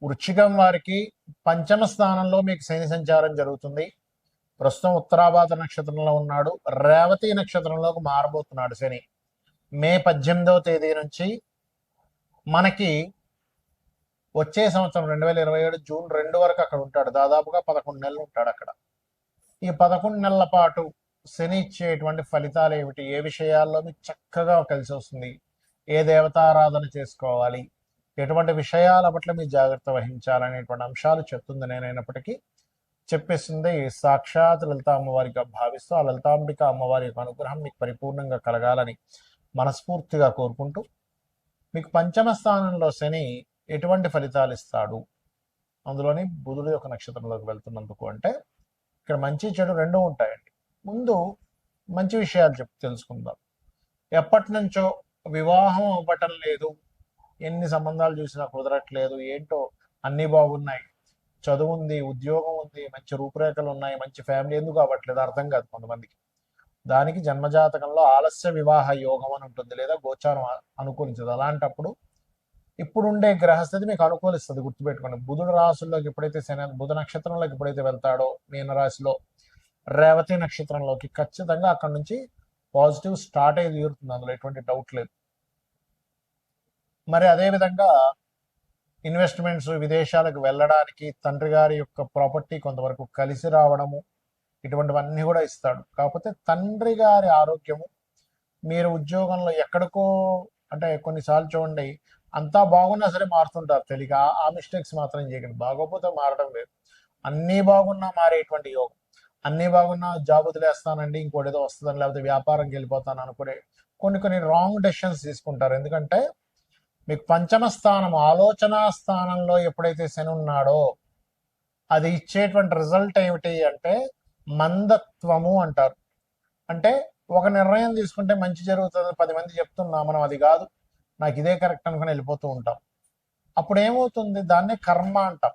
వృశ్చికం వారికి పంచమ స్థానంలో మీకు శని సంచారం జరుగుతుంది. ప్రస్తుతం ఉత్తరాభాద్ర నక్షత్రంలో ఉన్నాడు. రేవతి నక్షత్రంలోకి మారబోతున్నాడు శని. మే 18వ తేదీ నుంచి మనకి వచ్చే సంవత్సరం 2027 జూన్ 2 వరకు అక్కడ ఉంటాడు. దాదాపుగా 11 నెలలు ఉంటాడు అక్కడ. ఈ 11 నెలల పాటు శని ఇచ్చేటువంటి ఫలితాలు ఏమిటి, ఏ విషయాల్లో మీకు చక్కగా కలిసి వస్తుంది, ఏ దేవతారాధన చేసుకోవాలి, ఎటువంటి విషయాల పట్ల మీరు జాగ్రత్త వహించాలనేటువంటి అంశాలు చెప్తుంది. నేనైనప్పటికీ చెప్పేస్తుంది సాక్షాత్ లలిత అమ్మవారిగా భావిస్తూ ఆ లలితాంబిక అమ్మవారి యొక్క అనుగ్రహం మీకు పరిపూర్ణంగా కలగాలని మనస్ఫూర్తిగా కోరుకుంటూ, మీకు పంచమ స్థానంలో శని ఎటువంటి ఫలితాలు ఇస్తాడు, అందులోని బుధుడు యొక్క నక్షత్రంలోకి వెళ్తున్నందుకు అంటే ఇక్కడ మంచి చెడు రెండూ ఉంటాయండి. ముందు మంచి విషయాలు తెలుసుకుందాం. ఎప్పటి నుంచో వివాహం అవ్వటం లేదు, ఎన్ని సంబంధాలు చూసినా కుదరట్లేదు, ఏంటో అన్నీ బాగున్నాయి, చదువు ఉంది, ఉద్యోగం ఉంది, మంచి రూపురేఖలు ఉన్నాయి, మంచి ఫ్యామిలీ, ఎందుకు అవ్వట్లేదు అర్థం కాదు కొంతమందికి. దానికి జన్మజాతకంలో ఆలస్య వివాహ యోగం అని ఉంటుంది, లేదా గోచారం అనుకూలించదు. అలాంటప్పుడు ఇప్పుడుండే గ్రహస్థితి మీకు అనుకూలిస్తుంది. గుర్తుపెట్టుకోండి, బుధుడు రాశుల్లోకి ఎప్పుడైతే బుధ నక్షత్రంలోకి ఎప్పుడైతే వెళ్తాడో మీనరాశిలో, రేవతి నక్షత్రంలోకి, ఖచ్చితంగా అక్కడ నుంచి పాజిటివ్ స్టార్ట్ అయ్యి తీరుతుంది, అందులో ఎటువంటి డౌట్ లేదు. మరి అదేవిధంగా ఇన్వెస్ట్మెంట్స్, విదేశాలకు వెళ్ళడానికి, తండ్రి గారి యొక్క ప్రాపర్టీ కొంతవరకు కలిసి రావడము, ఇటువంటివన్నీ కూడా ఇస్తాడు. కాకపోతే తండ్రి గారి ఆరోగ్యము, మీరు ఉద్యోగంలో ఎక్కడికో అంటే కొన్నిసార్లు చూడండి అంతా బాగున్నా సరే మారుతుంటారు తెలియక, ఆ మిస్టేక్స్ మాత్రం చేయకండి. బాగోపోతే మారడం లేదు, అన్నీ బాగున్నా మారేటువంటి యోగం. అన్నీ బాగున్నా జాబ్ వదిలేస్తానండి ఇంకోటి ఏదో వస్తుందని, లేకపోతే వ్యాపారంకి వెళ్ళిపోతాను అనుకునే కొన్ని రాంగ్ డెసిషన్స్ తీసుకుంటారు. ఎందుకంటే మీకు పంచమ స్థానం, ఆలోచన స్థానంలో ఎప్పుడైతే శని ఉన్నాడో అది ఇచ్చేటువంటి రిజల్ట్ ఏమిటి అంటే మందత్వము అంటారు. అంటే ఒక నిర్ణయం తీసుకుంటే మంచి జరుగుతుంది 10 మంది చెప్తున్నా, మనం అది కాదు నాకు ఇదే కరెక్ట్ అనుకుని వెళ్ళిపోతూ ఉంటాం. అప్పుడు ఏమవుతుంది, దాన్నే కర్మ అంటాం.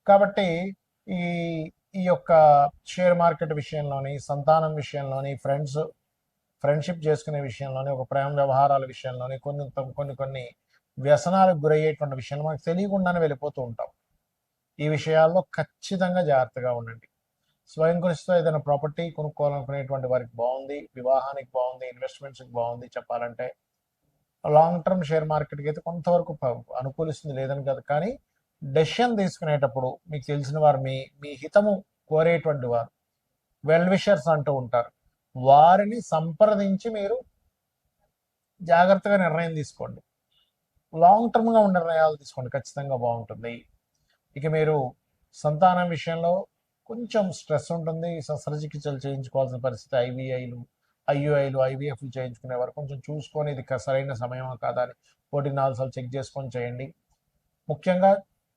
కాబట్టి ఈ ఈ యొక్క షేర్ మార్కెట్ విషయంలోని, సంతానం విషయంలోని, ఫ్రెండ్షిప్ చేసుకునే విషయంలోని, ఒక ప్రేమ వ్యవహారాల విషయంలోని, కొన్ని వ్యసనాలకు గురయ్యేటువంటి విషయంలో మనకు తెలియకుండానే వెళ్ళిపోతూ ఉంటాం. ఈ విషయాల్లో ఖచ్చితంగా జాగ్రత్తగా ఉండండి. స్వయం కృషితో ఏదైనా ప్రాపర్టీ కొనుక్కోవాలనుకునేటువంటి వారికి బాగుంది, వివాహానికి బాగుంది, ఇన్వెస్ట్మెంట్స్కి బాగుంది. చెప్పాలంటే లాంగ్ టర్మ్ షేర్ మార్కెట్కి అయితే కొంతవరకు అనుకూలిస్తుంది, లేదని కాదు. కానీ డెసిషన్ తీసుకునేటప్పుడు మీకు తెలిసిన వారు, మీ హితము కోరేటువంటి వారు, వెల్ విషర్స్ అంటూ ఉంటారు, వారిని సంప్రదించి మీరు జాగ్రత్తగా నిర్ణయం తీసుకోండి. లాంగ్ టర్మ్గా ఉన్న నిర్ణయాలు తీసుకోండి, ఖచ్చితంగా బాగుంటుంది. ఇక మీరు సంతానం విషయంలో కొంచెం స్ట్రెస్ ఉంటుంది, శస్త్రచికిత్సలు చేయించుకోవాల్సిన పరిస్థితి, ఐయుఐలు ఐవీఎఫ్లు చేయించుకునే వారు కొంచెం చూసుకొని ఇది సరైన సమయమా కాదా అని 4 సార్లు చెక్ చేసుకొని చేయండి. ముఖ్యంగా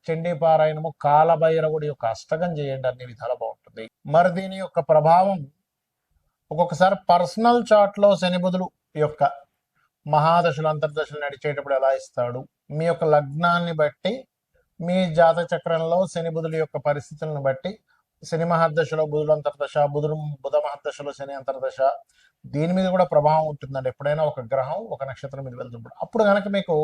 చండీ పారాయణము, కాలభైరవుడి యొక్క అష్టకం చేయండి, అన్ని విధాలు బాగుంటుంది. మరి దీని యొక్క ప్రభావం ఒక్కొక్కసారి పర్సనల్ చార్ట్లో శని బుధుడు యొక్క మహాదశలు అంతర్దశలు నడిచేటప్పుడు ఎలా ఇస్తాడు, మీ యొక్క లగ్నాన్ని బట్టి, మీ జాత చక్రంలో శని బుధుల యొక్క పరిస్థితులను బట్టి, శని మహర్దశలో బుధుడు అంతర్దశ, బుధ మహర్దశలో శని అంతర్దశ, దీని మీద కూడా ప్రభావం ఉంటుందండి. ఎప్పుడైనా ఒక గ్రహం ఒక నక్షత్రం మీద వెళ్తున్నప్పుడు అప్పుడు కనుక మీకు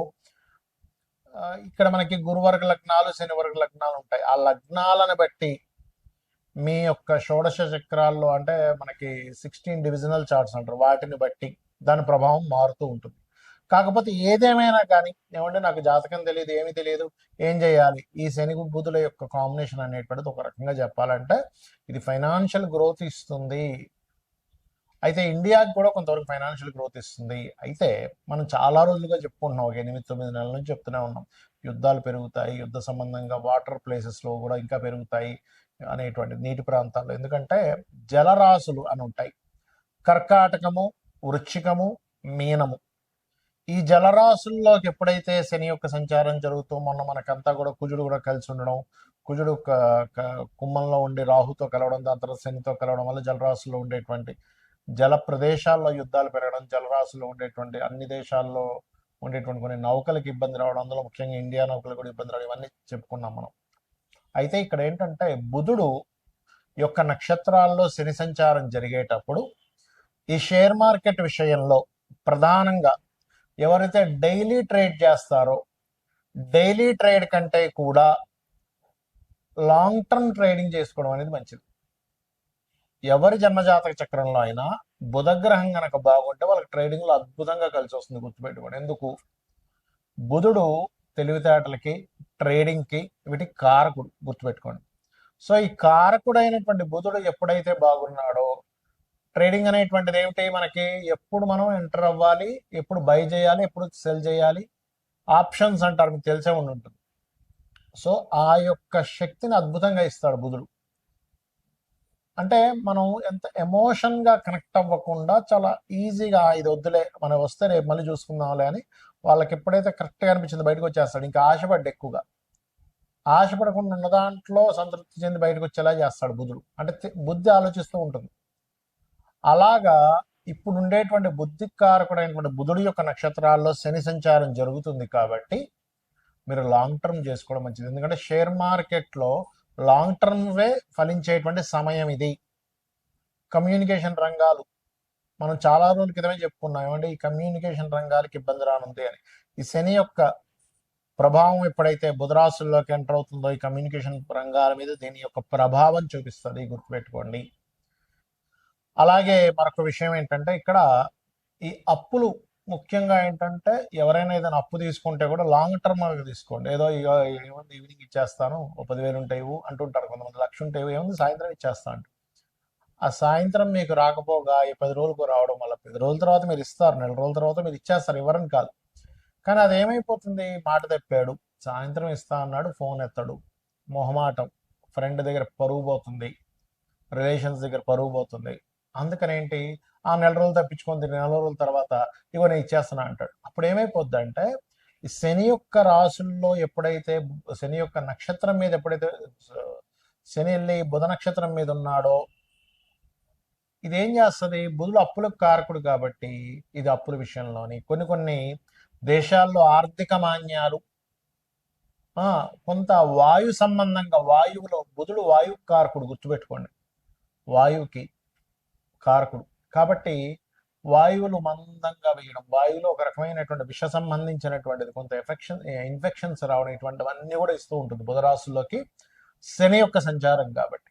ఇక్కడ మనకి గురువర్గ లగ్నాలు, శని వర్గ లగ్నాలు ఉంటాయి. ఆ లగ్నాలను బట్టి మీ యొక్క షోడశ చక్రాల్లో, అంటే మనకి 16 డివిజనల్ చార్ట్స్ అంటారు, వాటిని బట్టి దాని ప్రభావం మారుతూ ఉంటుంది. కాకపోతే ఏదేమైనా కానీ ఏమంటే నాకు జాతకం తెలియదు, ఏమీ తెలియదు, ఏం చేయాలి, ఈ శని బుధుల యొక్క కాంబినేషన్ అనేటువంటిది ఒక రకంగా చెప్పాలంటే ఇది ఫైనాన్షియల్ గ్రోత్ ఇస్తుంది. అయితే ఇండియాకి కూడా కొంతవరకు ఫైనాన్షియల్ గ్రోత్ ఇస్తుంది. అయితే మనం చాలా రోజులుగా చెప్పుకుంటున్నాం, ఒక 8-9 నెలల నుంచి చెప్తూనే ఉన్నాం, యుద్ధాలు పెరుగుతాయి, యుద్ధ సంబంధంగా వాటర్ ప్లేసెస్లో కూడా ఇంకా పెరుగుతాయి అనేటువంటి నీటి ప్రాంతాల్లో. ఎందుకంటే జలరాశులు అని ఉంటాయి, కర్కాటకము, వృశ్చికము, మీనము. ఈ జలరాశుల్లోకి ఎప్పుడైతే శని యొక్క సంచారం జరుగుతూ, మొన్న మనకంతా కూడా కుజుడు కూడా కలిసి ఉండడం, కుజుడు కుంభంలో ఉండి రాహుతో కలవడం, దాని తర్వాత శనితో కలవడం వల్ల జలరాశుల్లో ఉండేటువంటి జల ప్రదేశాల్లో యుద్ధాలు పెరగడం, జలరాశుల్లో ఉండేటువంటి అన్ని దేశాల్లో ఉండేటువంటి కొన్ని నౌకలకు ఇబ్బంది రావడం, అందులో ముఖ్యంగా ఇండియా నౌకలకు కూడా ఇబ్బంది రావడం, ఇవన్నీ చెప్పుకున్నాం మనం. అయితే ఇక్కడ ఏంటంటే బుధుడు యొక్క నక్షత్రాల్లో శని సంచారం జరిగేటప్పుడు ఈ షేర్ మార్కెట్ విషయంలో ప్రధానంగా ఎవరైతే డైలీ ట్రేడ్ చేస్తారో డైలీ ట్రేడ్ కంటే కూడా లాంగ్ టర్మ్ ట్రేడింగ్ చేసుకోవడం అనేది మంచిది. ఎవరి జన్మజాతక చక్రంలో అయినా బుధగ్రహం గనక బాగుంటే వాళ్ళకి ట్రేడింగ్ లో అద్భుతంగా కలిసి వస్తుంది. గుర్తుపెట్టుకోండి. ఎందుకు? బుధుడు తెలివితేటలకి, ట్రేడింగ్ కి, వీటికి కారకుడు. గుర్తుపెట్టుకోండి. సో ఈ కారకుడైనటువంటి బుధుడు ఎప్పుడైతే బాగున్నాడో, ట్రేడింగ్ అనేటువంటిది ఏమిటి? మనకి ఎప్పుడు మనం ఎంటర్ అవ్వాలి, ఎప్పుడు బై చేయాలి, ఎప్పుడు సెల్ చేయాలి, ఆప్షన్స్ అంటారు, మీకు తెలిసే ఉండి ఉంటుంది. సో ఆ యొక్క శక్తిని అద్భుతంగా ఇస్తాడు బుధుడు. అంటే మనం ఎంత ఎమోషన్ గా కనెక్ట్ అవ్వకుండా చాలా ఈజీగా ఇది వద్దులే, మనం వస్తే రేపు మళ్ళీ చూసుకుందాంలే అని వాళ్ళకి ఎప్పుడైతే కరెక్ట్ గా అనిపించింది బయటకు వచ్చేస్తాడు. ఇంకా ఆశపడ్డ ఎక్కువగా ఆశపడకుండా ఉన్న దాంట్లో సంతృప్తి చెంది బయటకు వచ్చేలా చేస్తాడు బుధుడు. అంటే బుద్ధి ఆలోచిస్తూ ఉంటుంది. అలాగా ఇప్పుడు ఉండేటువంటి బుద్ధి కారకుడైనటువంటి బుధుడు యొక్క నక్షత్రాల్లో శని సంచారం జరుగుతుంది కాబట్టి మీరు లాంగ్ టర్మ్ చేసుకోవడం మంచిది. ఎందుకంటే షేర్ మార్కెట్లో లాంగ్ టర్మ్ వే ఫలించేటువంటి సమయం ఇది. కమ్యూనికేషన్ రంగాలు మనం చాలా రోజుల క్రితమే చెప్పుకున్నాం ఏమంటే ఈ కమ్యూనికేషన్ రంగాలకి ఇబ్బంది రానుంది అని. ఈ శని యొక్క ప్రభావం ఎప్పుడైతే బుధరాశుల్లోకి ఎంటర్ అవుతుందో ఈ కమ్యూనికేషన్ రంగాల మీద దీని యొక్క ప్రభావం చూపిస్తుంది. గుర్తుపెట్టుకోండి. అలాగే మరొక విషయం ఏంటంటే ఇక్కడ ఈ అప్పులు ముఖ్యంగా ఏంటంటే ఎవరైనా ఏదైనా అప్పు తీసుకుంటే కూడా లాంగ్ టర్మ్ తీసుకోండి. ఏదో ఏముంది ఈవినింగ్ ఇచ్చేస్తాను, ఓ 10,000 ఉంటాయి అంటుంటారు కొంతమంది, 1,00,000 ఉంటాయి, ఏముంది సాయంత్రం ఇచ్చేస్తా అంట. ఆ సాయంత్రం మీకు రాకపోగా ఈ 10 రోజులకు రావడం వల్ల 10 రోజుల తర్వాత మీరు ఇస్తారు, నెల రోజుల తర్వాత మీరు ఇచ్చేస్తారు, ఇవ్వరని కాదు. కానీ అది ఏమైపోతుంది? మాట తప్పాడు, సాయంత్రం ఇస్తా అన్నాడు, ఫోన్ ఎత్తాడు, మొహమాటం, ఫ్రెండ్ దగ్గర పరువు పోతుంది, రిలేషన్స్ దగ్గర పరువు పోతుంది. అందుకని ఏంటి, ఆ నెల రోజులు తప్పించుకొని నెల రోజుల తర్వాత ఇగో నేను ఇచ్చేస్తున్నా అంటాడు. అప్పుడు ఏమైపోద్ది అంటే ఈ శని యొక్క రాసుల్లో ఎప్పుడైతే శని యొక్క నక్షత్రం మీద ఎప్పుడైతే శని వెళ్ళి బుధ నక్షత్రం మీద ఉన్నాడో ఇదేం చేస్తుంది? బుధుడు అప్పులకు కారకుడు కాబట్టి ఇది అప్పుల విషయంలోని కొన్ని దేశాల్లో ఆర్థిక మాన్యాలు, కొంత వాయు సంబంధంగా, వాయువులో బుధుడు వాయు కారకుడు. గుర్తుపెట్టుకోండి, వాయువుకి కారకుడు కాబట్టి వాయువులు మందంగా వేయడం, వాయువులో ఒక రకమైనటువంటి విష సంబంధించినటువంటిది కొంత ఇన్ఫెక్షన్స్ రావడం, ఇటువంటివన్నీ కూడా ఇస్తూ ఉంటుంది బుధరాశుల్లోకి శని యొక్క సంచారం కాబట్టి.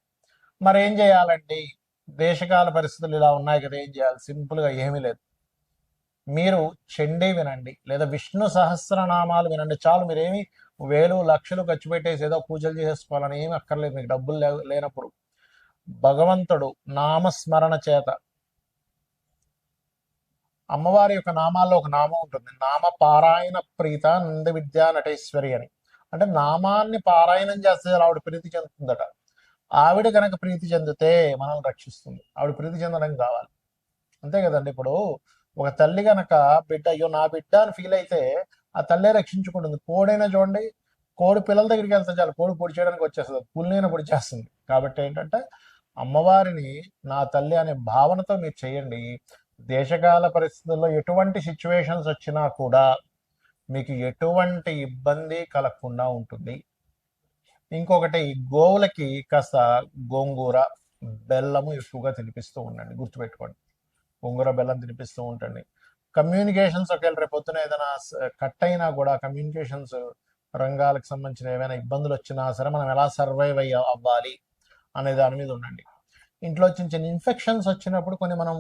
మరి ఏం చేయాలండి? దేశకాల పరిస్థితులు ఇలా ఉన్నాయి కదా, ఏం చేయాలి? సింపుల్గా ఏమీ లేదు. మీరు చండీ వినండి లేదా విష్ణు సహస్రనామాలు వినండి చాలు. మీరేమి వేలు లక్షలు ఖర్చు పెట్టేసి ఏదో పూజలు చేసుకోవాలని ఏమి అక్కర్లేదు. మీకు డబ్బులు లేనప్పుడు భగవంతుడు నామస్మరణ చేత, అమ్మవారి యొక్క నామాల్లో ఒక నామం ఉంటుంది, నామ పారాయణ ప్రీత నంద విద్యా నటేశ్వరి అని. అంటే నామాన్ని పారాయణం చేస్తే ఆవిడ ప్రీతి చెందుతుందట. ఆవిడ కనుక ప్రీతి చెందితే మనం రక్షిస్తుంది. ఆవిడ ప్రీతి చెందడం కావాలి, అంతే కదండి. ఇప్పుడు ఒక తల్లి గనక బిడ్డ, అయ్యో నా బిడ్డ అని ఫీల్ అయితే ఆ తల్లే రక్షించుకుంటుంది. కోడైనా చూడండి, కోడి పిల్లల దగ్గరికి వెళ్తే చాలు, కోడి పొడి చేయడానికి వచ్చేస్తుంది, పుల్లిన పొడి చేస్తుంది. కాబట్టి ఏంటంటే అమ్మవారిని నా తల్లి అనే భావనతో మీరు చేయండి. దేశకాల పరిస్థితుల్లో ఎటువంటి సిచ్యువేషన్స్ వచ్చినా కూడా మీకు ఎటువంటి ఇబ్బంది కలగకుండా ఉంటుంది. ఇంకొకటి, గోవులకి కాస్త గోంగూర బెల్లము ఎక్కువగా తినిపిస్తూ ఉండండి. గుర్తుపెట్టుకోండి, గోంగూర బెల్లం తినిపిస్తూ ఉండండి. కమ్యూనికేషన్స్ ఒకవేళ రేపు పొద్దున ఏదైనా కట్ అయినా కూడా కమ్యూనికేషన్స్ రంగాలకు సంబంధించిన ఏమైనా ఇబ్బందులు వచ్చినా సరే మనం ఎలా సర్వైవ్ అవ్వాలి అనే దాని మీద ఉండండి. ఇంట్లో చిన్న చిన్న ఇన్ఫెక్షన్స్ వచ్చినప్పుడు కొన్ని మనం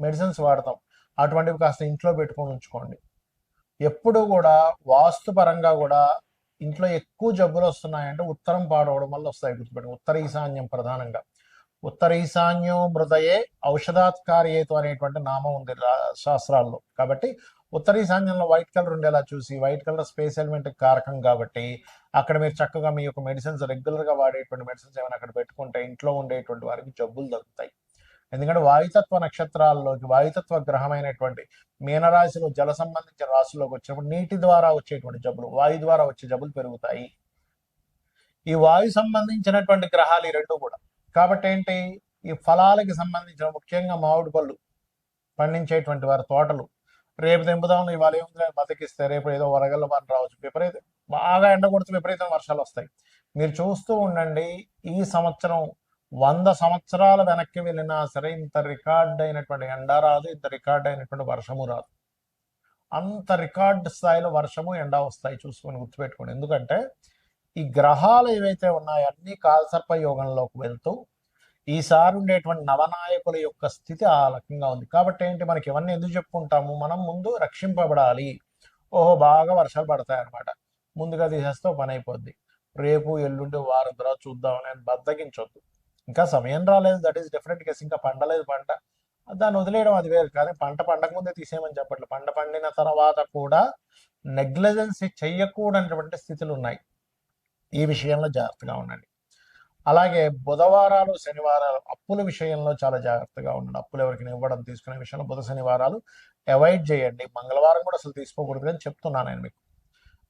మెడిసిన్స్ వాడతాం, అటువంటివి కాస్త ఇంట్లో పెట్టుకొని ఉంచుకోండి. ఎప్పుడు కూడా వాస్తు పరంగా కూడా ఇంట్లో ఎక్కువ జబ్బులు వస్తున్నాయంటే ఉత్తరం పాడవడం వల్ల వస్తాయి. గుర్తుపెట్టి, ఉత్తర ఈశాన్యం ప్రధానంగా. ఉత్తర ఈశాన్యం మృదయే ఔషధాత్కార్యేతు అనేటువంటి నామం ఉంది శాస్త్రాల్లో. కాబట్టి ఉత్తర ఈశాన్యంలో వైట్ కలర్ ఉండేలా చూసి, వైట్ కలర్ స్పేస్ ఎలిమెంట్ కారకం కాబట్టి అక్కడ మీరు చక్కగా మీ యొక్క మెడిసిన్స్, రెగ్యులర్గా వాడేటువంటి మెడిసిన్స్ ఏమైనా అక్కడ పెట్టుకుంటే ఇంట్లో ఉండేటువంటి వారికి జబ్బులు తగ్గుతాయి. ఎందుకంటే వాయుతత్వ నక్షత్రాల్లోకి వాయుతత్వ గ్రహమైనటువంటి మీనరాశిలో జల సంబంధించిన రాశుల్లోకి వచ్చినప్పుడు నీటి ద్వారా వచ్చేటువంటి జబ్బులు, వాయు ద్వారా వచ్చే జబ్బులు పెరుగుతాయి. ఈ వాయు సంబంధించినటువంటి గ్రహాలు ఈ రెండు కూడా. కాబట్టి ఏంటి, ఈ ఫలాలకి సంబంధించిన ముఖ్యంగా మామిడి పళ్ళు పండించేటువంటి వారి తోటలు రేపు తెంపుదాం, ఇవాళ ఏముంది బతికిస్తే రేపు ఏదో వరగల్ల వాన రావచ్చు, విపరీతం బాగా ఎండ కొడుతూ విపరీతం వర్షాలు వస్తాయి. మీరు చూస్తూ ఉండండి, ఈ సంవత్సరం 100 సంవత్సరాల వెనక్కి వెళ్ళినా సరే ఇంత రికార్డ్ అయినటువంటి ఎండ రాదు, ఇంత రికార్డ్ అయినటువంటి వర్షము రాదు. అంత రికార్డ్ స్థాయిలో వర్షము ఎండ వస్తాయి, చూసుకొని గుర్తుపెట్టుకోండి. ఎందుకంటే ఈ గ్రహాలు ఏవైతే ఉన్నాయో అన్ని కాలసర్ప యోగంలోకి వెళ్తూ ఈసారి ఉండేటువంటి నవనాయకుల యొక్క స్థితి ఆ రకంగా ఉంది. కాబట్టి ఏంటి, మనకి ఇవన్నీ ఎందుకు చెప్పుకుంటాము, మనం ముందు రక్షింపబడాలి. ఓహో బాగా వర్షాలు పడతాయి అనమాట, ముందుగా తీసేస్తే పని అయిపోద్ది, రేపు ఎల్లుండి వారం తర్వాత చూద్దాం అని బద్దగించొద్దు. ఇంకా సమయం రాలేదు, దట్ ఈస్ డిఫరెంట్ కేసు. ఇంకా పండలేదు పంట, దాన్ని వదిలేయడం అది వేరు. కానీ పంట పండక ముందే తీసేయమని చెప్పట్లేదు. పంట పండిన తర్వాత కూడా నెగ్లిజెన్సీ చెయ్యకూడనటువంటి స్థితులు ఉన్నాయి. ఈ విషయంలో జాగ్రత్తగా ఉండండి. అలాగే బుధవారాలు శనివారాలు అప్పుల విషయంలో చాలా జాగ్రత్తగా ఉండండి. అప్పులు ఎవరికి ఇవ్వడం తీసుకునే విషయంలో బుధ శనివారాలు అవాయిడ్ చేయండి. మంగళవారం కూడా అసలు తీసుకోకూడదు అని చెప్తున్నాను నేను మీకు.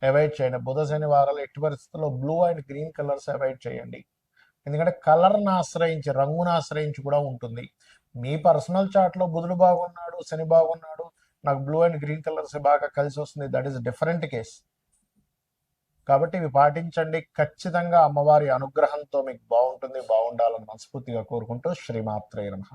అవాయిడ్ చేయండి. బుధ శనివారాలు ఎట్టి పరిస్థితుల్లో blue and green colours avoid చేయండి. ఎందుకంటే కలర్ని ఆశ్రయించి, రంగును ఆశ్రయించి కూడా ఉంటుంది. మీ పర్సనల్ చార్ట్లో బుధుడు బాగున్నాడు, శని బాగున్నాడు, నాకు బ్లూ అండ్ గ్రీన్ కలర్స్ బాగా కలిసి వస్తుంది, దట్ ఈస్ డిఫరెంట్ కేస్. కాబట్టి ఇవి పాటించండి. ఖచ్చితంగా అమ్మవారి అనుగ్రహంతో మీకు బాగుంటుంది, బాగుండాలని మనస్ఫూర్తిగా కోరుకుంటూ శ్రీమాత్రే నమః.